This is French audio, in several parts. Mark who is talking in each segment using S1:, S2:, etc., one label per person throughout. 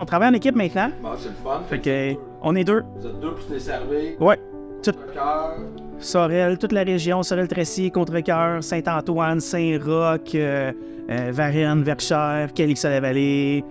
S1: On travaille en équipe maintenant.
S2: Bon, c'est le fun.
S1: Fait que, on est deux.
S2: Vous êtes deux pour se desservir.
S1: Ouais. Tout,
S2: Cœur.
S1: Sorel, toute la région, Sorel-Tracy, Contrecœur, Saint-Antoine, Saint-Roch, Varennes, Verchères, Calixa-la-Vallée,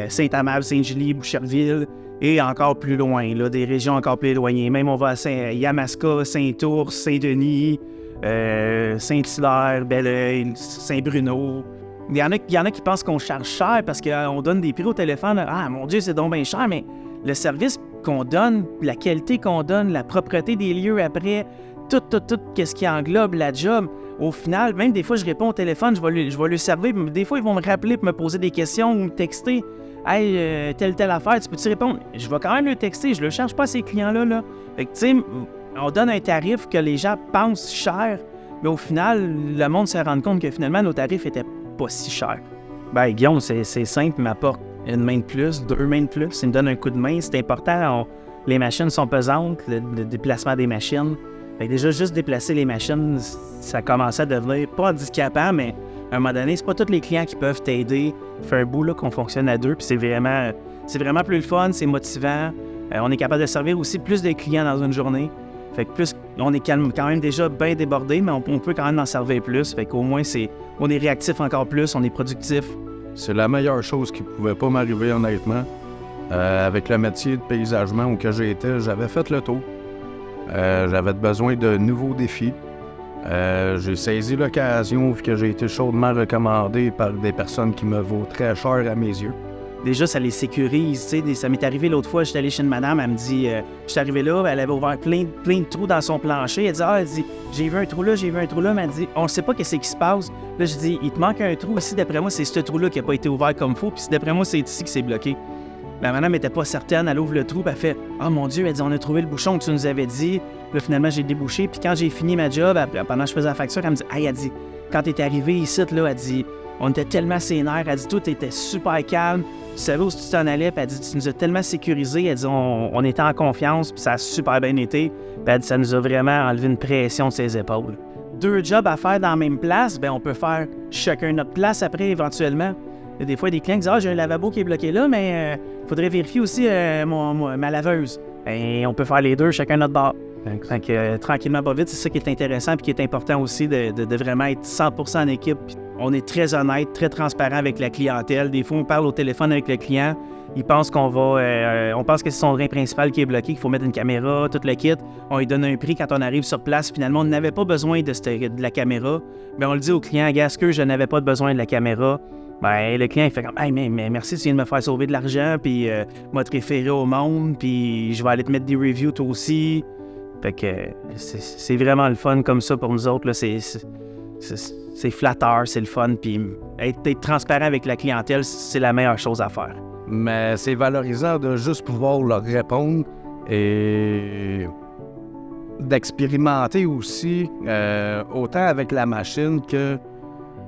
S1: Saint-Amable, Saint-Julie, Boucherville et encore plus loin, là, des régions encore plus éloignées. Même on va à Yamaska, Saint-Ours, Saint-Denis, Saint-Hilaire, Belleuil, Saint-Bruno. Il y en a qui pensent qu'on charge cher parce qu'on donne des prix au téléphone. Ah, mon Dieu, c'est donc bien cher, mais le service qu'on donne, la qualité qu'on donne, la propreté des lieux après, tout, qu'est-ce qui englobe la job. Au final, même des fois, je réponds au téléphone, je vais lui servir. Des fois, ils vont me rappeler pour me poser des questions ou me texter. Hey, telle affaire, tu peux-tu répondre? Je vais quand même le texter, je le charge pas à ces clients-là. Là. Fait que, tu sais, on donne un tarif que les gens pensent cher, mais au final, le monde se rend compte que finalement, nos tarifs étaient pas si chers. Ben, Guillaume, c'est simple, il m'apporte une main de plus, 2 mains de plus, il me donne un coup de main, c'est important. Les machines sont pesantes, le déplacement des machines. Fait que déjà, juste déplacer les machines, ça commençait à devenir pas handicapant, mais à un moment donné, c'est pas tous les clients qui peuvent t'aider. Fait un bout là, qu'on fonctionne à deux, puis c'est vraiment plus le fun, c'est motivant. On est capable de servir aussi plus de clients dans une journée. Fait que plus, on est quand même déjà bien débordé, mais on peut quand même en servir plus. Fait qu'au moins, on est réactif encore plus, on est productif.
S3: C'est la meilleure chose qui pouvait pas m'arriver, honnêtement. Avec le métier de paysagement où que j'étais, j'avais fait le tour. J'avais besoin de nouveaux défis. J'ai saisi l'occasion vu que j'ai été chaudement recommandé par des personnes qui me vaut très cher à mes yeux.
S1: Déjà, ça les sécurise, tu sais. Ça m'est arrivé l'autre fois, j'étais allé chez une madame, elle me dit, je suis arrivé là, elle avait ouvert plein de trous dans son plancher. Elle dit, j'ai vu un trou là, mais elle dit, on ne sait pas qu'est-ce qui se passe. Là, je dis, il te manque un trou ici, d'après moi, c'est ce trou-là qui n'a pas été ouvert comme il faut, puis d'après moi, c'est ici qui s'est bloqué. La madame n'était pas certaine, elle ouvre le trou, puis elle fait, oh mon Dieu, elle dit, on a trouvé le bouchon que tu nous avais dit. Là, finalement, j'ai débouché, puis quand j'ai fini ma job, pendant que je faisais la facture, elle me dit, hey, elle dit, quand t'es arrivé ici, là, elle dit, on était tellement sénère, elle dit, tout était super calme. Tu savais où tu t'en allais, puis elle dit, tu nous as tellement sécurisés, elle dit, on était en confiance, puis ça a super bien été, puis elle dit, ça nous a vraiment enlevé une pression de ses épaules. 2 jobs à faire dans la même place, bien, on peut faire chacun notre place après, éventuellement. Il y a des fois, des clients qui disent, j'ai un lavabo qui est bloqué là, mais il faudrait vérifier aussi ma laveuse. Et on peut faire les deux, chacun notre bord. Donc, tranquillement, pas vite, c'est ça qui est intéressant et qui est important aussi de vraiment être 100% en équipe. On est très honnête, très transparent avec la clientèle. Des fois, on parle au téléphone avec le client. Il pense on pense que c'est son drain principal qui est bloqué, qu'il faut mettre une caméra, tout le kit. On lui donne un prix quand on arrive sur place. Finalement, on n'avait pas besoin de la caméra. Mais on le dit au client, est-ce que je n'avais pas besoin de la caméra? Ben, le client, il fait comme, hey, mais merci, tu viens de me faire sauver de l'argent, puis m'a te référé au monde, puis je vais aller te mettre des reviews toi aussi. Fait que c'est vraiment le fun comme ça pour nous autres, là. C'est flatteur, c'est le fun, puis être transparent avec la clientèle, c'est la meilleure chose à faire.
S3: Mais c'est valorisant de juste pouvoir leur répondre et d'expérimenter aussi, autant avec la machine que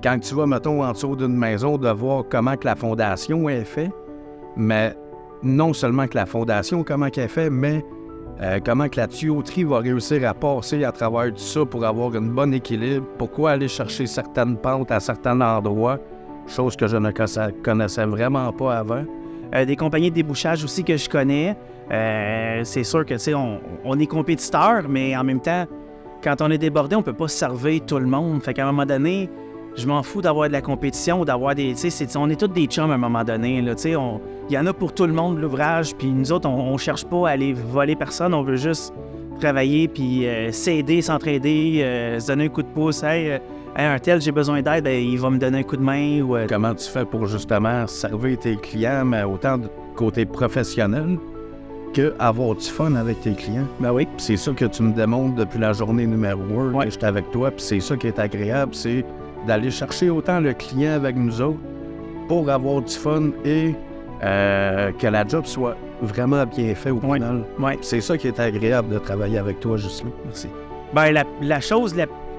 S3: quand tu vas, mettons, en dessous d'une maison, de voir comment que la fondation est faite, mais non seulement que la fondation, comment qu'elle est faite, mais comment que la tuyauterie va réussir à passer à travers tout ça pour avoir un bon équilibre. Pourquoi aller chercher certaines pentes à certains endroits, chose que je ne connaissais vraiment pas avant.
S1: Des compagnies de débouchage aussi que je connais. C'est sûr que, tu sais, on est compétiteurs, mais en même temps, quand on est débordé, on peut pas servir tout le monde. Fait qu'à un moment donné, je m'en fous d'avoir de la compétition ou d'avoir des... Tu sais, on est tous des chums à un moment donné. Tu sais, il y en a pour tout le monde, l'ouvrage. Puis nous autres, on cherche pas à aller voler personne. On veut juste travailler, puis s'aider, s'entraider, se donner un coup de pouce. Hey, un tel, j'ai besoin d'aide, il va me donner un coup de main. Ou,
S3: Comment tu fais pour justement servir tes clients, mais autant du côté professionnel que avoir du fun avec tes clients?
S1: Ben oui.
S3: Puis c'est ça que tu me démontres depuis la journée numéro 1
S1: ouais.
S3: que j'étais avec toi. Puis c'est ça qui est agréable, c'est d'aller chercher autant le client avec nous autres pour avoir du fun et que la job soit vraiment bien faite au final.
S1: Ouais.
S3: C'est ça qui est agréable de travailler avec toi, Ghislain.
S1: Merci. Ben, la chose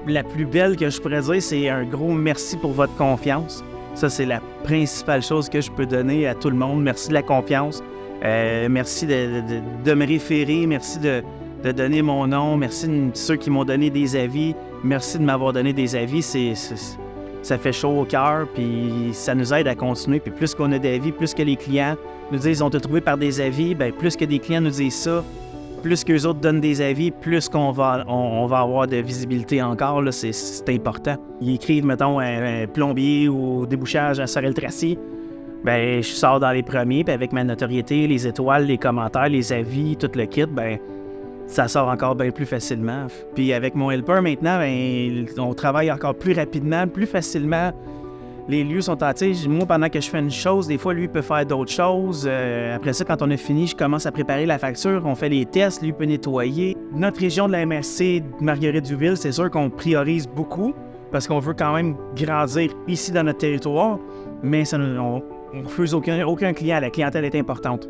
S1: la plus belle que je pourrais dire, c'est un gros merci pour votre confiance. Ça, c'est la principale chose que je peux donner à tout le monde. Merci de la confiance. Merci de me référer. Merci de donner mon nom. Merci de ceux qui m'ont donné des avis. Merci de m'avoir donné des avis. ça fait chaud au cœur, puis ça nous aide à continuer. Puis plus qu'on a d'avis, plus que les clients nous disent « on t'a trouvé par des avis », bien plus que des clients nous disent ça, plus qu'eux autres donnent des avis, plus qu'on va, on va avoir de visibilité encore, là, c'est important. Ils écrivent, mettons, un plombier ou débouchage à Sorel-Tracy, bien, je sors dans les premiers, puis avec ma notoriété, les étoiles, les commentaires, les avis, tout le kit, bien, ça sort encore bien plus facilement. Puis avec mon helper maintenant, bien, on travaille encore plus rapidement, plus facilement. Les lieux sont entiers. Moi, pendant que je fais une chose, des fois, lui peut faire d'autres choses. Après ça, quand on a fini, je commence à préparer la facture. On fait les tests, lui peut nettoyer. Notre région de la MRC de Marguerite-Duville, c'est sûr qu'on priorise beaucoup parce qu'on veut quand même grandir ici dans notre territoire, mais ça, on ne refuse aucun client. La clientèle est importante.